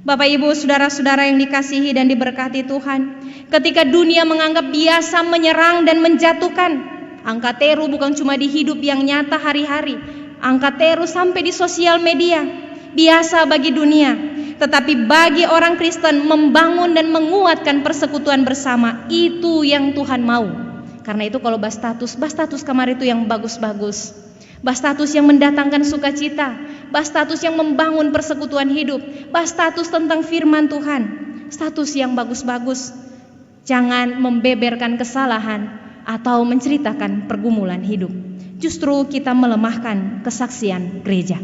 Bapak Ibu, saudara-saudara yang dikasihi dan diberkati Tuhan, ketika dunia menganggap biasa menyerang dan menjatuhkan, angka teru bukan cuma di hidup yang nyata hari-hari, angka teru sampai di sosial media, biasa bagi dunia. Tetapi bagi orang Kristen, membangun dan menguatkan persekutuan bersama, itu yang Tuhan mau. Karena itu kalau bahas status kamar itu yang bagus-bagus, bahas status yang mendatangkan sukacita, bahas status yang membangun persekutuan hidup, bahas status tentang firman Tuhan, status yang bagus-bagus. Jangan membeberkan kesalahan atau menceritakan pergumulan hidup. Justru kita melemahkan kesaksian gereja.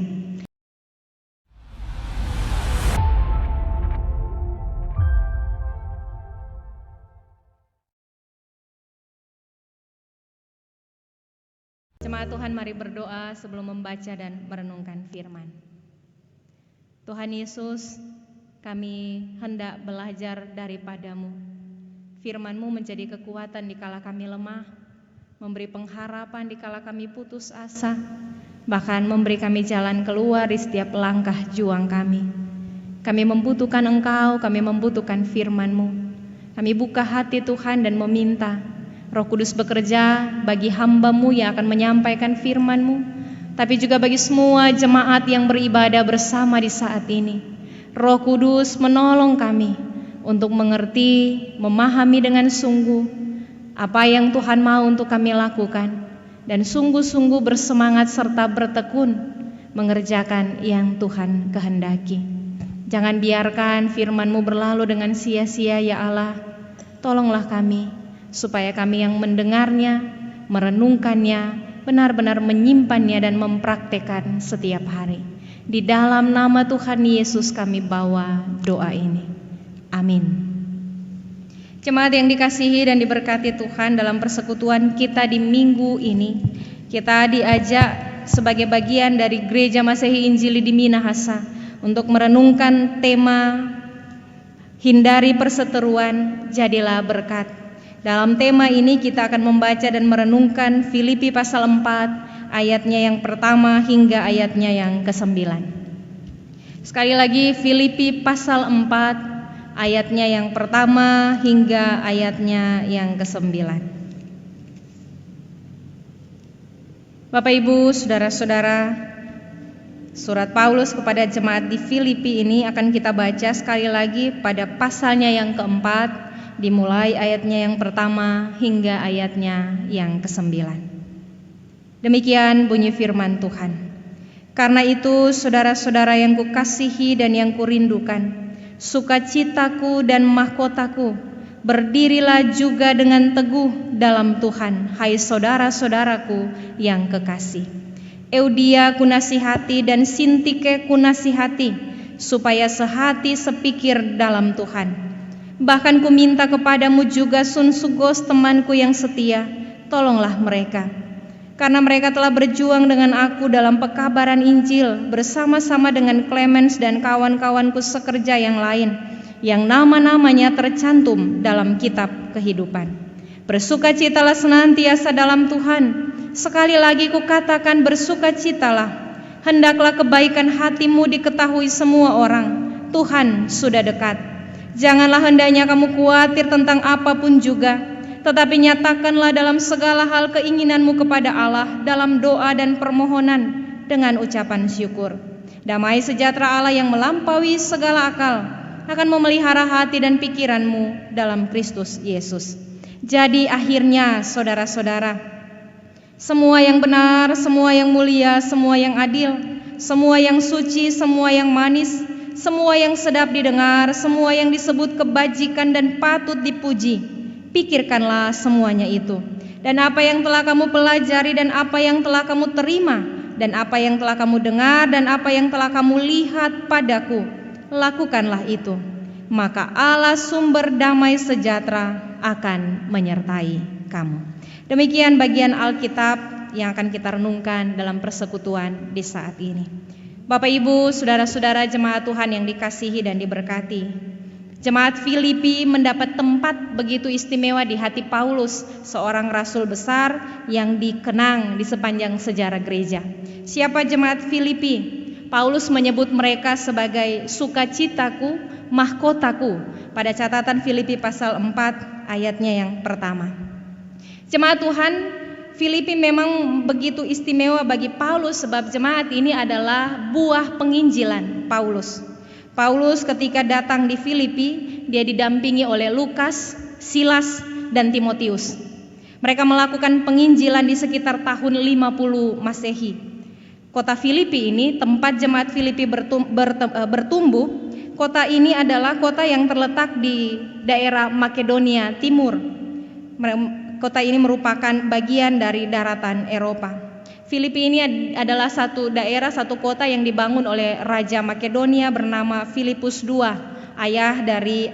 Jemaat Tuhan, mari berdoa sebelum membaca dan merenungkan firman. Tuhan Yesus, kami hendak belajar daripada-Mu. Firman-Mu menjadi kekuatan dikala kami lemah, memberi pengharapan dikala kami putus asa, bahkan memberi kami jalan keluar di setiap langkah juang kami. Kami membutuhkan Engkau, kami membutuhkan firman-Mu. Kami buka hati Tuhan dan meminta Roh Kudus bekerja bagi hamba-Mu yang akan menyampaikan firman-Mu, tapi juga bagi semua jemaat yang beribadah bersama di saat ini. Roh Kudus menolong kami untuk mengerti, memahami dengan sungguh apa yang Tuhan mau untuk kami lakukan, dan sungguh-sungguh bersemangat serta bertekun mengerjakan yang Tuhan kehendaki. Jangan biarkan firman-Mu berlalu dengan sia-sia, ya Allah. Tolonglah kami supaya kami yang mendengarnya, merenungkannya, benar-benar menyimpannya dan mempraktekkan setiap hari. Di dalam nama Tuhan Yesus kami bawa doa ini. Amin. Jemaat yang dikasihi dan diberkati Tuhan, dalam persekutuan kita di minggu ini, kita diajak sebagai bagian dari Gereja Masehi Injili di Minahasa untuk merenungkan tema hindari perseteruan, jadilah berkat. Dalam tema ini kita akan membaca dan merenungkan Filipi pasal 4 ayatnya yang pertama hingga ayatnya yang ke-9. Sekali lagi, Filipi pasal 4 ayatnya yang pertama hingga ayatnya yang ke-9. Bapak Ibu, saudara-saudara, surat Paulus kepada jemaat di Filipi ini akan kita baca sekali lagi pada pasalnya yang keempat, dimulai ayatnya yang pertama hingga ayatnya yang ke-9. Demikian bunyi firman Tuhan. Karena itu, saudara-saudara yang kukasihi dan yang kurindukan, sukacitaku dan mahkotaku, berdirilah juga dengan teguh dalam Tuhan, hai saudara-saudaraku yang kekasih. Eudia kunasihati dan Sintike kunasihati, supaya sehati sepikir dalam Tuhan. Bahkan ku minta kepadamu juga Sunsugos temanku yang setia, tolonglah mereka. Karena mereka telah berjuang dengan aku dalam pekabaran Injil bersama-sama dengan Clemens dan kawan-kawanku sekerja yang lain, yang nama-namanya tercantum dalam kitab kehidupan. Bersukacitalah senantiasa dalam Tuhan. Sekali lagi kukatakan, bersukacitalah. Hendaklah kebaikan hatimu diketahui semua orang. Tuhan sudah dekat. Janganlah hendaknya kamu khawatir tentang apapun juga, tetapi nyatakanlah dalam segala hal keinginanmu kepada Allah dalam doa dan permohonan dengan ucapan syukur. Damai sejahtera Allah yang melampaui segala akal akan memelihara hati dan pikiranmu dalam Kristus Yesus. Jadi akhirnya, saudara-saudara, semua yang benar, semua yang mulia, semua yang adil, semua yang suci, semua yang manis, semua yang sedap didengar, semua yang disebut kebajikan dan patut dipuji, pikirkanlah semuanya itu. Dan apa yang telah kamu pelajari, dan apa yang telah kamu terima, dan apa yang telah kamu dengar, dan apa yang telah kamu lihat padaku, lakukanlah itu. Maka Allah sumber damai sejahtera akan menyertai kamu. Demikian bagian Alkitab yang akan kita renungkan dalam persekutuan di saat ini. Bapak Ibu, saudara-saudara jemaat Tuhan yang dikasihi dan diberkati, jemaat Filipi mendapat tempat begitu istimewa di hati Paulus, seorang rasul besar yang dikenang di sepanjang sejarah gereja. Siapa jemaat Filipi? Paulus menyebut mereka sebagai sukacitaku, mahkotaku pada catatan Filipi pasal 4 ayatnya yang pertama. Jemaat Tuhan, Filipi memang begitu istimewa bagi Paulus sebab jemaat ini adalah buah penginjilan Paulus. Paulus ketika datang di Filipi, dia didampingi oleh Lukas, Silas, dan Timotius. Mereka melakukan penginjilan di sekitar tahun 50 Masehi. Kota Filipi ini tempat jemaat Filipi bertumbuh. Kota ini adalah kota yang terletak di daerah Makedonia Timur. Kota ini merupakan bagian dari daratan Eropa. Filipi ini adalah satu daerah, satu kota yang dibangun oleh Raja Makedonia bernama Filipus II, ayah dari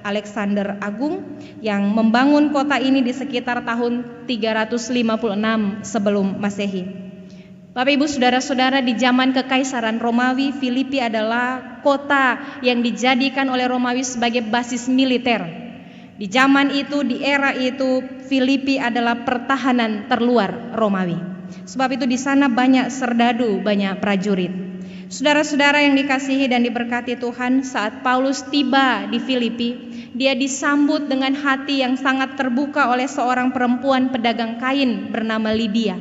Alexander Agung, yang membangun kota ini di sekitar tahun 356 sebelum Masehi. Bapak Ibu Saudara-saudara, di zaman Kekaisaran Romawi, Filipi adalah kota yang dijadikan oleh Romawi sebagai basis militer. Di zaman itu, di era itu, Filipi adalah pertahanan terluar Romawi. Sebab itu di sana banyak serdadu, banyak prajurit. Saudara-saudara yang dikasihi dan diberkati Tuhan, saat Paulus tiba di Filipi, dia disambut dengan hati yang sangat terbuka oleh seorang perempuan pedagang kain bernama Lydia.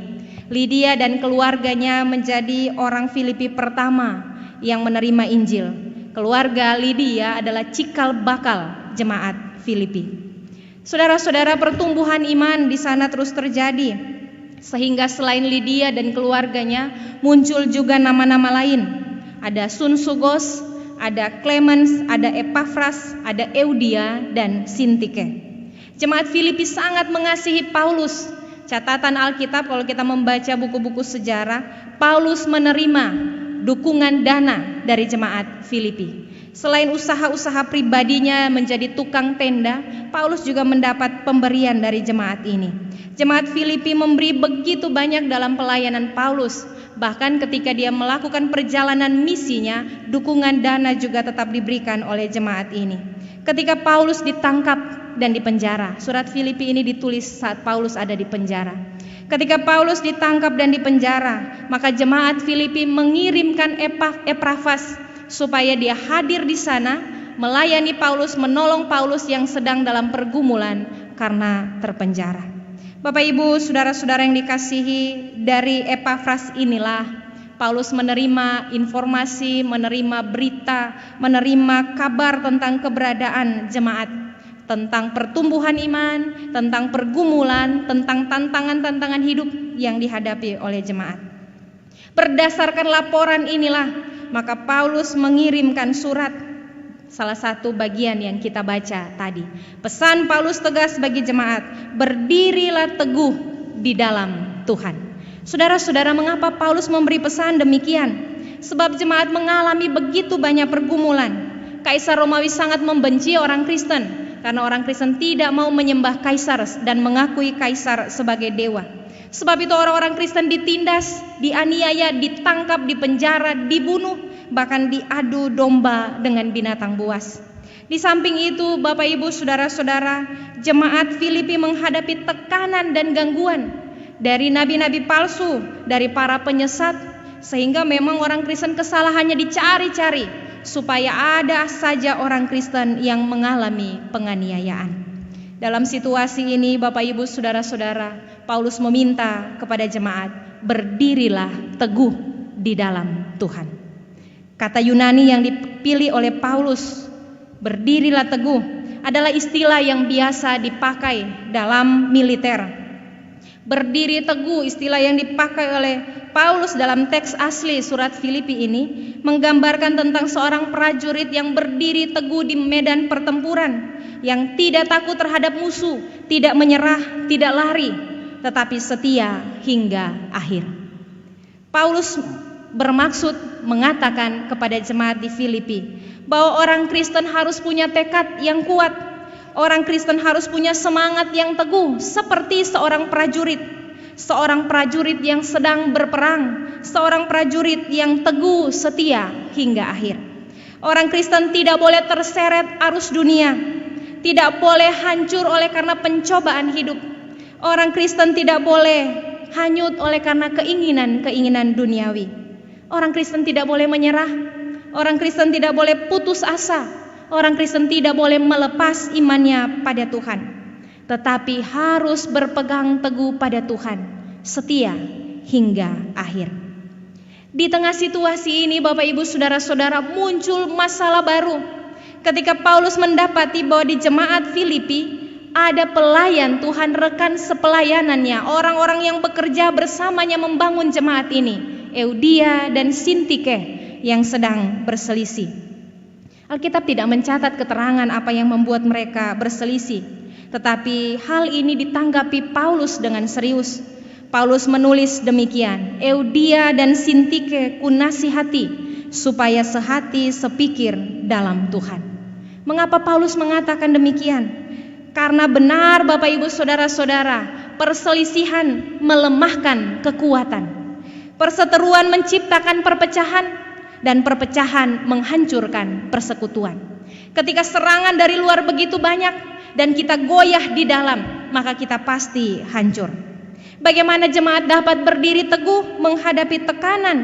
Lydia dan keluarganya menjadi orang Filipi pertama yang menerima Injil. Keluarga Lydia adalah cikal bakal jemaat Filipi. Saudara-saudara, pertumbuhan iman di sana terus terjadi, sehingga selain Lydia dan keluarganya muncul juga nama-nama lain. Ada Sunsugos, ada Clemens, ada Epaphras, ada Eudia, dan Sintike. Jemaat Filipi sangat mengasihi Paulus. Catatan Alkitab, kalau kita membaca buku-buku sejarah, Paulus menerima dukungan dana dari jemaat Filipi. Selain usaha-usaha pribadinya menjadi tukang tenda, Paulus juga mendapat pemberian dari jemaat ini. Jemaat Filipi memberi begitu banyak dalam pelayanan Paulus. Bahkan ketika dia melakukan perjalanan misinya, dukungan dana juga tetap diberikan oleh jemaat ini. Ketika Paulus ditangkap dan dipenjara, surat Filipi ini ditulis saat Paulus ada di penjara. Ketika Paulus ditangkap dan dipenjara, maka jemaat Filipi mengirimkan Epaphras supaya dia hadir di sana, melayani Paulus, menolong Paulus yang sedang dalam pergumulan karena terpenjara. Bapak Ibu, saudara-saudara yang dikasihi, dari Epaphras inilah Paulus menerima informasi, menerima berita, menerima kabar tentang keberadaan jemaat, tentang pertumbuhan iman, tentang pergumulan, tentang tantangan-tantangan hidup yang dihadapi oleh jemaat. Berdasarkan laporan inilah, maka Paulus mengirimkan surat, salah satu bagian yang kita baca tadi. Pesan Paulus tegas bagi jemaat, berdirilah teguh di dalam Tuhan. Saudara-saudara, mengapa Paulus memberi pesan demikian? Sebab jemaat mengalami begitu banyak pergumulan. Kaisar Romawi sangat membenci orang Kristen, karena orang Kristen tidak mau menyembah kaisar dan mengakui kaisar sebagai dewa. Sebab itu orang-orang Kristen ditindas, dianiaya, ditangkap, dipenjara, dibunuh, bahkan diadu domba dengan binatang buas. Di samping itu, Bapak Ibu Saudara-saudara, jemaat Filipi menghadapi tekanan dan gangguan dari nabi-nabi palsu, dari para penyesat, sehingga memang orang Kristen kesalahannya dicari-cari supaya ada saja orang Kristen yang mengalami penganiayaan. Dalam situasi ini, Bapak Ibu Saudara-saudara, Paulus meminta kepada jemaat, berdirilah teguh di dalam Tuhan. Kata Yunani yang dipilih oleh Paulus, berdirilah teguh, adalah istilah yang biasa dipakai dalam militer. Berdiri teguh, istilah yang dipakai oleh Paulus dalam teks asli surat Filipi ini, menggambarkan tentang seorang prajurit yang berdiri teguh di medan pertempuran, yang tidak takut terhadap musuh, tidak menyerah, tidak lari, tetapi setia hingga akhir. Paulus bermaksud mengatakan kepada jemaat di Filipi bahwa orang Kristen harus punya tekad yang kuat. Orang Kristen harus punya semangat yang teguh seperti seorang prajurit yang sedang berperang, seorang prajurit yang teguh setia hingga akhir. Orang Kristen tidak boleh terseret arus dunia, tidak boleh hancur oleh karena pencobaan hidup. Orang Kristen tidak boleh hanyut oleh karena keinginan-keinginan duniawi. Orang Kristen tidak boleh menyerah. Orang Kristen tidak boleh putus asa. Orang Kristen tidak boleh melepas imannya pada Tuhan, tetapi harus berpegang teguh pada Tuhan, setia hingga akhir. Di tengah situasi ini, Bapak Ibu Saudara-saudara, muncul masalah baru. Ketika Paulus mendapati bahwa di jemaat Filipi ada pelayan Tuhan, rekan sepelayanannya, orang-orang yang bekerja bersamanya membangun jemaat ini, Eudia dan Sintike, yang sedang berselisih. Alkitab tidak mencatat keterangan apa yang membuat mereka berselisih, tetapi hal ini ditanggapi Paulus dengan serius. Paulus menulis demikian, Eudia dan Sintike kunasihati supaya sehati sepikir dalam Tuhan. Mengapa Paulus mengatakan demikian? Karena benar Bapak Ibu Saudara-saudara, perselisihan melemahkan kekuatan. Perseteruan menciptakan perpecahan, dan perpecahan menghancurkan persekutuan. Ketika serangan dari luar begitu banyak dan kita goyah di dalam, maka kita pasti hancur. Bagaimana jemaat dapat berdiri teguh menghadapi tekanan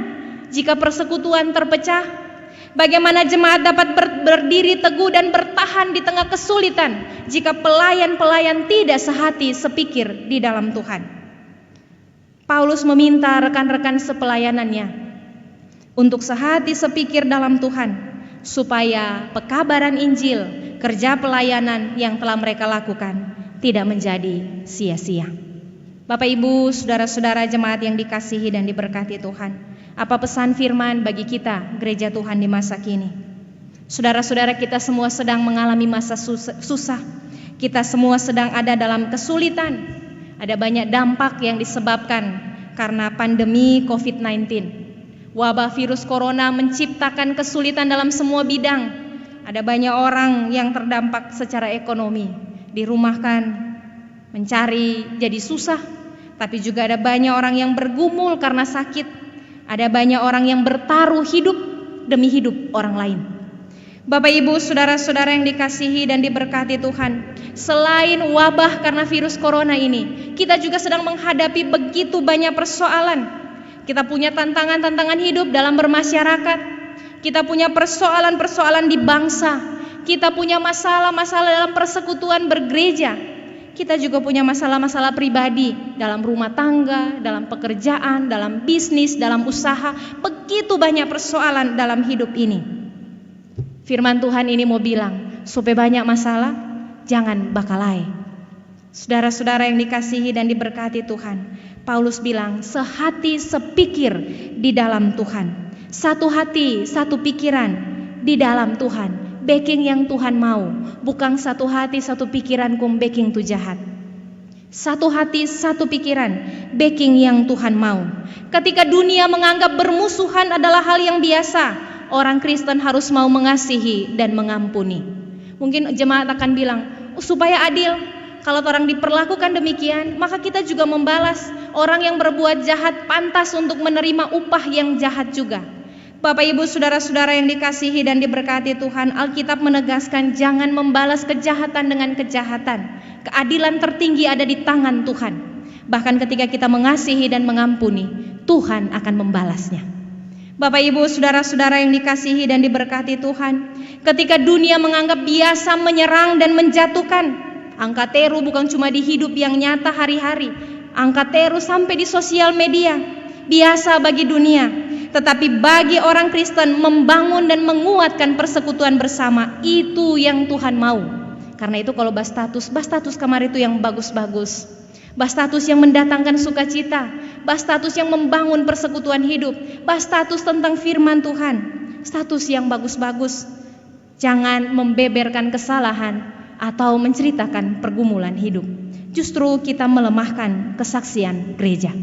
jika persekutuan terpecah? Bagaimana jemaat dapat berdiri teguh dan bertahan di tengah kesulitan jika pelayan-pelayan tidak sehati sepikir di dalam Tuhan? Paulus meminta rekan-rekan sepelayanannya untuk sehati sepikir dalam Tuhan, supaya pekabaran Injil, kerja pelayanan yang telah mereka lakukan tidak menjadi sia-sia. Bapak Ibu, saudara-saudara jemaat yang dikasihi dan diberkati Tuhan, apa pesan firman bagi kita, gereja Tuhan di masa kini? Saudara-saudara, kita semua sedang mengalami masa susah. Kita semua sedang ada dalam kesulitan. Ada banyak dampak yang disebabkan karena pandemi COVID-19. Wabah virus corona menciptakan kesulitan dalam semua bidang. Ada banyak orang yang terdampak secara ekonomi, dirumahkan, mencari jadi susah. Tapi juga ada banyak orang yang bergumul karena sakit. Ada banyak orang yang bertaruh hidup demi hidup orang lain. Bapak Ibu, saudara-saudara yang dikasihi dan diberkati Tuhan, selain wabah karena virus corona ini, kita juga sedang menghadapi begitu banyak persoalan. Kita punya tantangan-tantangan hidup dalam bermasyarakat. Kita punya persoalan-persoalan di bangsa. Kita punya masalah-masalah dalam persekutuan bergereja. Kita juga punya masalah-masalah pribadi dalam rumah tangga, dalam pekerjaan, dalam bisnis, dalam usaha. Begitu banyak persoalan dalam hidup ini. Firman Tuhan ini mau bilang, supaya banyak masalah, jangan bakalai. Saudara-saudara yang dikasihi dan diberkati Tuhan, Paulus bilang, sehati sepikir di dalam Tuhan. Satu hati, satu pikiran di dalam Tuhan. Backing yang Tuhan mau, bukan satu hati, satu pikiran kum backing tu jahat. Satu hati, satu pikiran, backing yang Tuhan mau. Ketika dunia menganggap bermusuhan adalah hal yang biasa, orang Kristen harus mau mengasihi dan mengampuni. Mungkin jemaat akan bilang, supaya adil. Kalau orang diperlakukan demikian, maka kita juga membalas. Orang yang berbuat jahat pantas untuk menerima upah yang jahat juga. Bapak Ibu saudara-saudara yang dikasihi dan diberkati Tuhan, Alkitab menegaskan jangan membalas kejahatan dengan kejahatan. Keadilan tertinggi ada di tangan Tuhan. Bahkan ketika kita mengasihi dan mengampuni, Tuhan akan membalasnya. Bapak Ibu saudara-saudara yang dikasihi dan diberkati Tuhan, ketika dunia menganggap biasa menyerang dan menjatuhkan, angka teru bukan cuma di hidup yang nyata hari-hari. Angka teru sampai di sosial media. Biasa bagi dunia. Tetapi bagi orang Kristen membangun dan menguatkan persekutuan bersama, itu yang Tuhan mau. Karena itu kalau bahas status kamar itu yang bagus-bagus. Bahas status yang mendatangkan sukacita. Bahas status yang membangun persekutuan hidup. Bahas status tentang firman Tuhan. Status yang bagus-bagus. Jangan membeberkan kesalahan atau menceritakan pergumulan hidup. Justru kita melemahkan kesaksian gereja.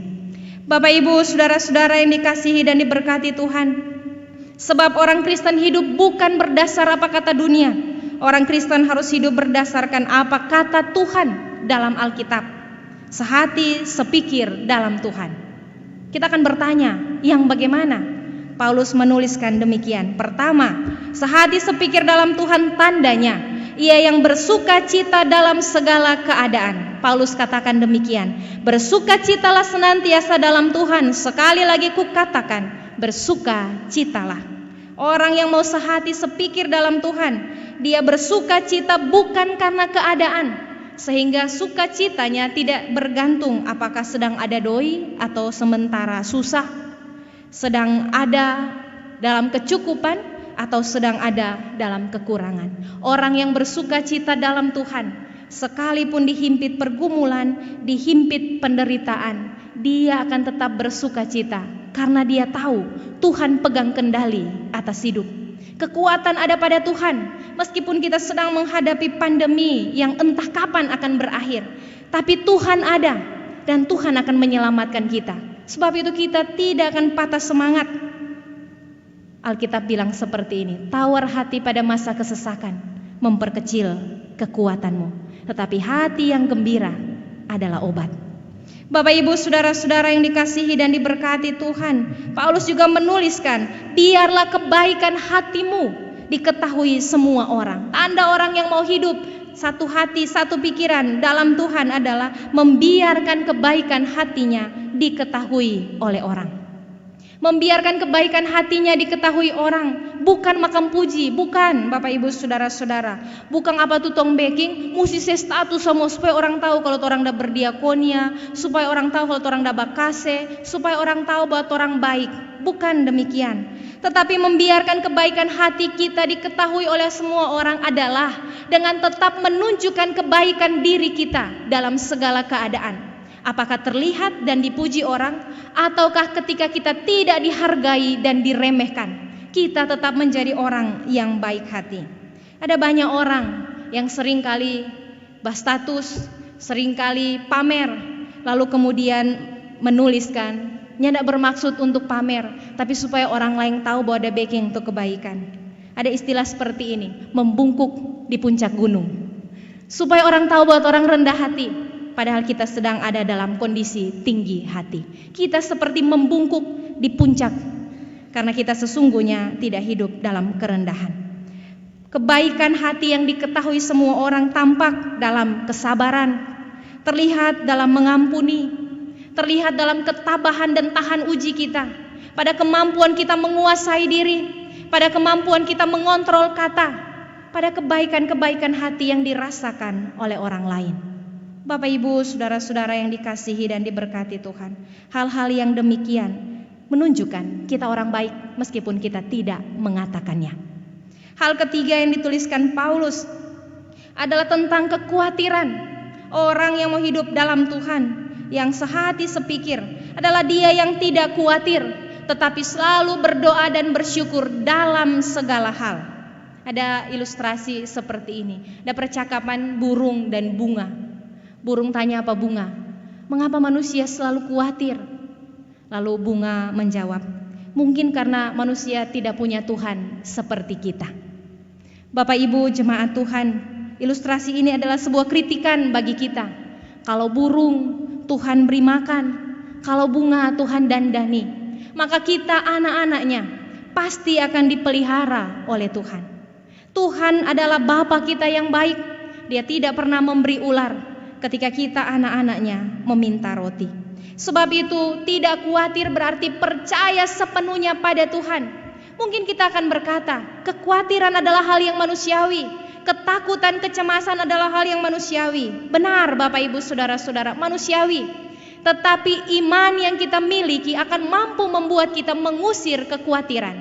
Bapak Ibu, saudara-saudara yang dikasihi dan diberkati Tuhan, sebab orang Kristen hidup bukan berdasar apa kata dunia. Orang Kristen harus hidup berdasarkan apa kata Tuhan dalam Alkitab. Sehati, sepikir dalam Tuhan. Kita akan bertanya, yang bagaimana? Paulus menuliskan demikian. Pertama, sehati sepikir dalam Tuhan tandanya, ia yang bersukacita dalam segala keadaan. Paulus katakan demikian, bersukacitalah senantiasa dalam Tuhan. Sekali lagi kukatakan, bersukacitalah. Orang yang mau sehati sepikir dalam Tuhan, dia bersukacita bukan karena keadaan, sehingga sukacitanya tidak bergantung apakah sedang ada doi atau sementara susah, sedang ada dalam kecukupan atau sedang ada dalam kekurangan. Orang yang bersukacita dalam Tuhan, sekalipun dihimpit pergumulan, dihimpit penderitaan, dia akan tetap bersukacita karena dia tahu Tuhan pegang kendali atas hidup. Kekuatan ada pada Tuhan. Meskipun kita sedang menghadapi pandemi yang entah kapan akan berakhir, tapi Tuhan ada dan Tuhan akan menyelamatkan kita. Sebab itu kita tidak akan patah semangat. Alkitab bilang seperti ini, tawar hati pada masa kesesakan memperkecil kekuatanmu, tetapi hati yang gembira adalah obat. Bapak Ibu saudara-saudara yang dikasihi dan diberkati Tuhan, Paulus juga menuliskan, biarlah kebaikan hatimu diketahui semua orang. Tanda orang yang mau hidup satu hati, satu pikiran dalam Tuhan adalah membiarkan kebaikan hatinya diketahui oleh orang. Membiarkan kebaikan hatinya diketahui orang, bukan makam puji, bukan Bapak Ibu saudara-saudara, bukan apa tuh tong baking, musisi status semua supaya orang tahu kalau orang dah berdiakonia, supaya orang tahu kalau orang dah bakase, supaya orang tahu bahwa orang baik, bukan demikian. Tetapi membiarkan kebaikan hati kita diketahui oleh semua orang adalah dengan tetap menunjukkan kebaikan diri kita dalam segala keadaan. Apakah terlihat dan dipuji orang, ataukah ketika kita tidak dihargai dan diremehkan, kita tetap menjadi orang yang baik hati. Ada banyak orang yang seringkali berstatus, seringkali pamer, lalu kemudian menuliskan, tidak bermaksud untuk pamer, tapi supaya orang lain tahu bahwa ada backing untuk kebaikan. Ada istilah seperti ini, membungkuk di puncak gunung, supaya orang tahu bahwa orang rendah hati. Padahal kita sedang ada dalam kondisi tinggi hati. Kita seperti membungkuk di puncak karena kita sesungguhnya tidak hidup dalam kerendahan. Kebaikan hati yang diketahui semua orang tampak dalam kesabaran, terlihat dalam mengampuni, terlihat dalam ketabahan dan tahan uji kita, pada kemampuan kita menguasai diri, pada kemampuan kita mengontrol kata, pada kebaikan-kebaikan hati yang dirasakan oleh orang lain. Bapak Ibu saudara-saudara yang dikasihi dan diberkati Tuhan, hal-hal yang demikian menunjukkan kita orang baik meskipun kita tidak mengatakannya. Hal ketiga yang dituliskan Paulus adalah tentang kekhawatiran. Orang yang mau hidup dalam Tuhan, yang sehati sepikir, adalah dia yang tidak khawatir, tetapi selalu berdoa dan bersyukur dalam segala hal. Ada ilustrasi seperti ini, ada percakapan burung dan bunga. Burung tanya apa bunga? Mengapa manusia selalu khawatir? Lalu bunga menjawab, mungkin karena manusia tidak punya Tuhan seperti kita. Bapak Ibu jemaat Tuhan, ilustrasi ini adalah sebuah kritikan bagi kita. Kalau burung Tuhan beri makan, kalau bunga Tuhan dandani, maka kita anak-anaknya pasti akan dipelihara oleh Tuhan. Tuhan adalah Bapa kita yang baik. Dia tidak pernah memberi ular ketika kita anak-anaknya meminta roti. Sebab itu tidak khawatir berarti percaya sepenuhnya pada Tuhan. Mungkin kita akan berkata, kekhawatiran adalah hal yang manusiawi, ketakutan, kecemasan adalah hal yang manusiawi. Benar Bapak Ibu saudara-saudara, manusiawi. Tetapi iman yang kita miliki akan mampu membuat kita mengusir kekhawatiran.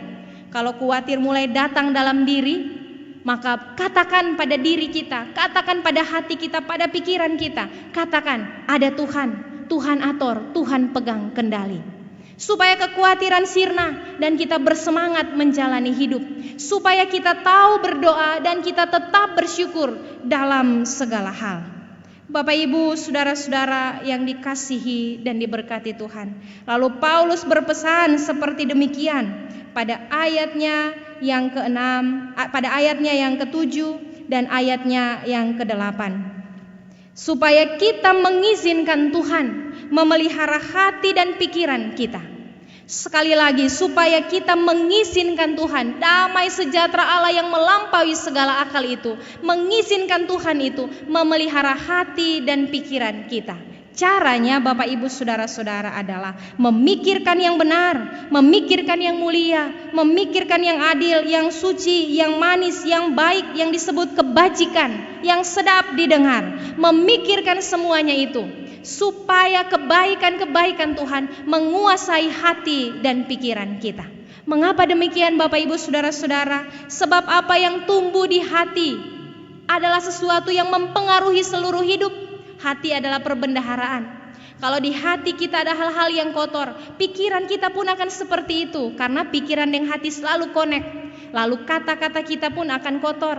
Kalau khawatir mulai datang dalam diri, maka katakan pada diri kita, katakan pada hati kita, pada pikiran kita, katakan ada Tuhan, Tuhan atur, Tuhan pegang kendali. Supaya kekhawatiran sirna dan kita bersemangat menjalani hidup. Supaya kita tahu berdoa dan kita tetap bersyukur dalam segala hal. Bapak Ibu saudara-saudara yang dikasihi dan diberkati Tuhan. Lalu Paulus berpesan seperti demikian pada ayatnya yang ke-6, pada ayatnya yang ke-7 dan ayatnya yang ke-8. Supaya kita mengizinkan Tuhan memelihara hati dan pikiran kita. Sekali lagi, supaya kita mengizinkan Tuhan, damai sejahtera Allah yang melampaui segala akal itu, mengizinkan Tuhan itu memelihara hati dan pikiran kita. Caranya Bapak Ibu Saudara-saudara adalah memikirkan yang benar, memikirkan yang mulia, memikirkan yang adil, yang suci, yang manis, yang baik, yang disebut kebajikan, yang sedap didengar. Memikirkan semuanya itu supaya kebaikan-kebaikan Tuhan menguasai hati dan pikiran kita. Mengapa demikian Bapak Ibu Saudara-saudara? Sebab apa yang tumbuh di hati adalah sesuatu yang mempengaruhi seluruh hidup. Hati adalah perbendaharaan. Kalau di hati kita ada hal-hal yang kotor, pikiran kita pun akan seperti itu. Karena pikiran dan hati selalu connect. Lalu kata-kata kita pun akan kotor.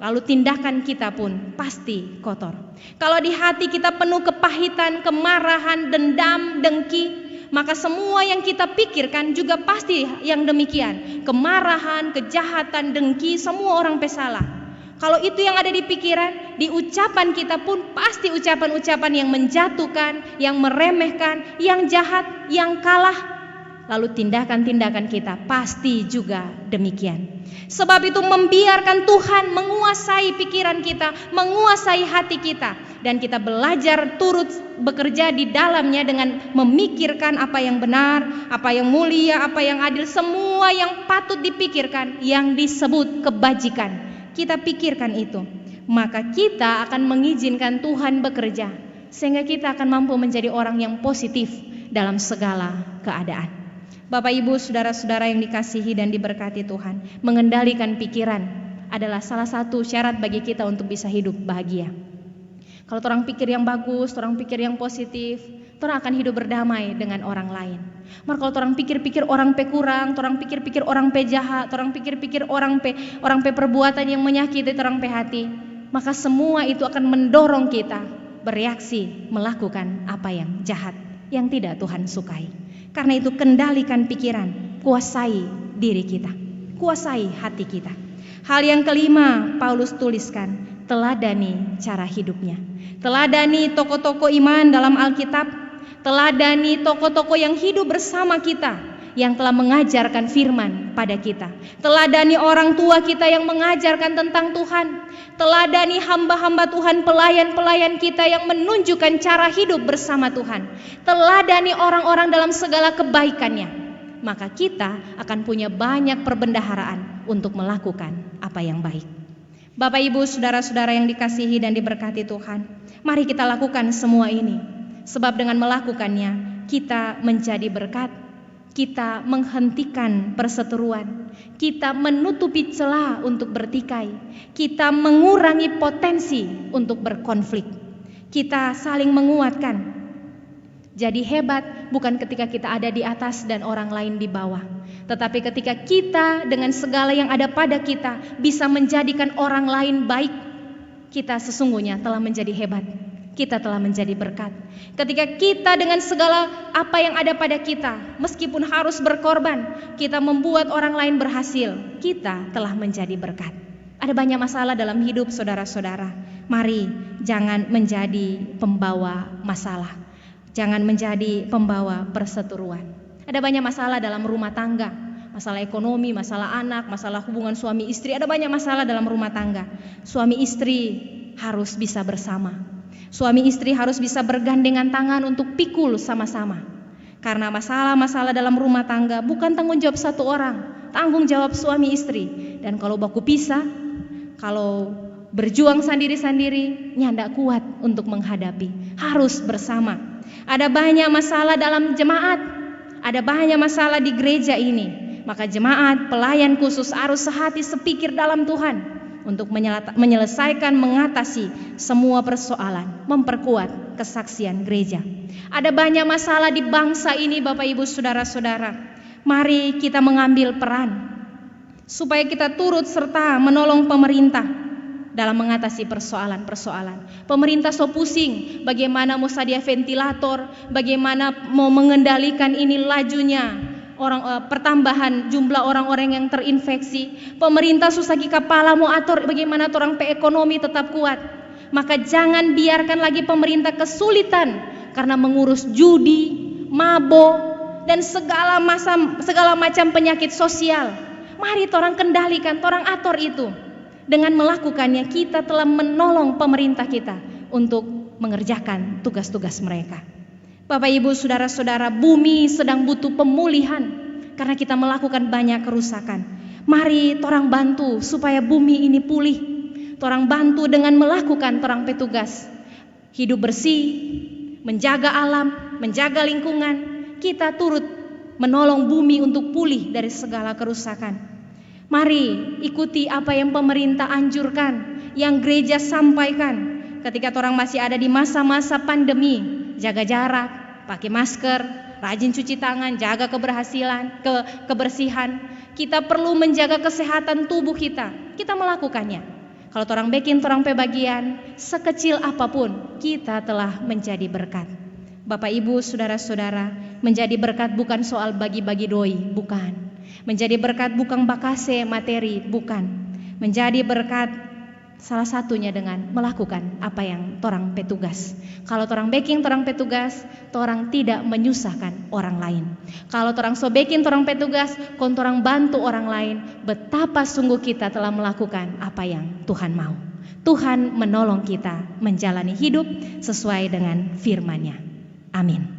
Lalu tindakan kita pun pasti kotor. Kalau di hati kita penuh kepahitan, kemarahan, dendam, dengki, maka semua yang kita pikirkan juga pasti yang demikian. Kemarahan, kejahatan, dengki, semua orang pesalah. Kalau itu yang ada di pikiran, di ucapan kita pun pasti ucapan-ucapan yang menjatuhkan, yang meremehkan, yang jahat, yang kalah. Lalu tindakan-tindakan kita pasti juga demikian. Sebab itu membiarkan Tuhan menguasai pikiran kita, menguasai hati kita. Dan kita belajar turut bekerja di dalamnya dengan memikirkan apa yang benar, apa yang mulia, apa yang adil. Semua yang patut dipikirkan, yang disebut kebajikan. Kita pikirkan itu, maka kita akan mengizinkan Tuhan bekerja, sehingga kita akan mampu menjadi orang yang positif dalam segala keadaan. Bapak Ibu Saudara-saudara yang dikasihi dan diberkati Tuhan, mengendalikan pikiran adalah salah satu syarat bagi kita untuk bisa hidup bahagia. Kalau orang pikir yang bagus, orang pikir yang positif, orang akan hidup berdamai dengan orang lain. Maka kalau orang pikir-pikir orang pe kurang, orang pikir-pikir orang pe jahat, orang pikir-pikir orang pe perbuatan yang menyakiti orang pe hati, maka semua itu akan mendorong kita bereaksi melakukan apa yang jahat, yang tidak Tuhan sukai. Karena itu kendalikan pikiran, kuasai diri kita, kuasai hati kita. Hal yang kelima Paulus tuliskan, teladani cara hidupnya. Teladani tokoh-tokoh iman dalam Alkitab, teladani tokoh-tokoh yang hidup bersama kita, yang telah mengajarkan firman pada kita. Teladani orang tua kita yang mengajarkan tentang Tuhan. Teladani hamba-hamba Tuhan, pelayan-pelayan kita yang menunjukkan cara hidup bersama Tuhan. Teladani orang-orang dalam segala kebaikannya. Maka kita akan punya banyak perbendaharaan untuk melakukan apa yang baik. Bapak Ibu Saudara-saudara yang dikasihi dan diberkati Tuhan, mari kita lakukan semua ini. Sebab dengan melakukannya kita menjadi berkat, kita menghentikan perseteruan, kita menutupi celah untuk bertikai, kita mengurangi potensi untuk berkonflik, kita saling menguatkan. Jadi hebat bukan ketika kita ada di atas dan orang lain di bawah, tetapi ketika kita dengan segala yang ada pada kita bisa menjadikan orang lain baik, kita sesungguhnya telah menjadi hebat. Kita telah menjadi berkat. Ketika kita dengan segala apa yang ada pada kita, meskipun harus berkorban, kita membuat orang lain berhasil, kita telah menjadi berkat. Ada banyak masalah dalam hidup saudara-saudara. Mari jangan menjadi pembawa masalah. Jangan menjadi pembawa perseteruan. Ada banyak masalah dalam rumah tangga. Masalah ekonomi, masalah anak, masalah hubungan suami istri. Ada banyak masalah dalam rumah tangga. Suami istri harus bisa bersama. Suami istri harus bisa bergandengan tangan untuk pikul sama-sama. Karena masalah-masalah dalam rumah tangga bukan tanggung jawab satu orang, tanggung jawab suami istri. Dan kalau baku pisah, kalau berjuang sendiri-sendiri, nyandak kuat untuk menghadapi. Harus bersama. Ada banyak masalah dalam jemaat, ada banyak masalah di gereja ini. Maka jemaat, pelayan khusus harus sehati sepikir dalam Tuhan untuk menyelesaikan, mengatasi semua persoalan, memperkuat kesaksian gereja. Ada banyak masalah di bangsa ini Bapak Ibu Saudara-saudara. Mari kita mengambil peran supaya kita turut serta menolong pemerintah dalam mengatasi persoalan-persoalan. Pemerintah so pusing bagaimana mau sadia ventilator, bagaimana mau mengendalikan ini lajunya pertambahan jumlah orang-orang yang terinfeksi. Pemerintah susah kepala mau atur bagaimana orang ekonomi tetap kuat. Maka jangan biarkan lagi pemerintah kesulitan karena mengurus judi, mabok, dan segala macam penyakit sosial. Mari orang kendalikan, orang atur itu. Dengan melakukannya kita telah menolong pemerintah kita untuk mengerjakan tugas-tugas mereka. Bapak Ibu Saudara-saudara, bumi sedang butuh pemulihan karena kita melakukan banyak kerusakan. Mari torang bantu supaya bumi ini pulih. Torang bantu dengan melakukan torang petugas hidup bersih, menjaga alam, menjaga lingkungan. Kita turut menolong bumi untuk pulih dari segala kerusakan. Mari ikuti apa yang pemerintah anjurkan, yang gereja sampaikan. Ketika orang masih ada di masa-masa pandemi, jaga jarak, pakai masker, rajin cuci tangan, jaga kebersihan. Kita perlu menjaga kesehatan tubuh kita. Kita melakukannya. Kalau orang bikin orang pebagian, sekecil apapun, kita telah menjadi berkat. Bapak Ibu, saudara-saudara, menjadi berkat bukan soal bagi-bagi doi, bukan. Menjadi berkat bukan bakase materi, bukan. Menjadi berkat salah satunya dengan melakukan apa yang torang petugas. Kalau torang baking torang petugas, torang tidak menyusahkan orang lain. Kalau torang so baking torang petugas, kon torang bantu orang lain, betapa sungguh kita telah melakukan apa yang Tuhan mau. Tuhan menolong kita menjalani hidup sesuai dengan firman-Nya. Amin.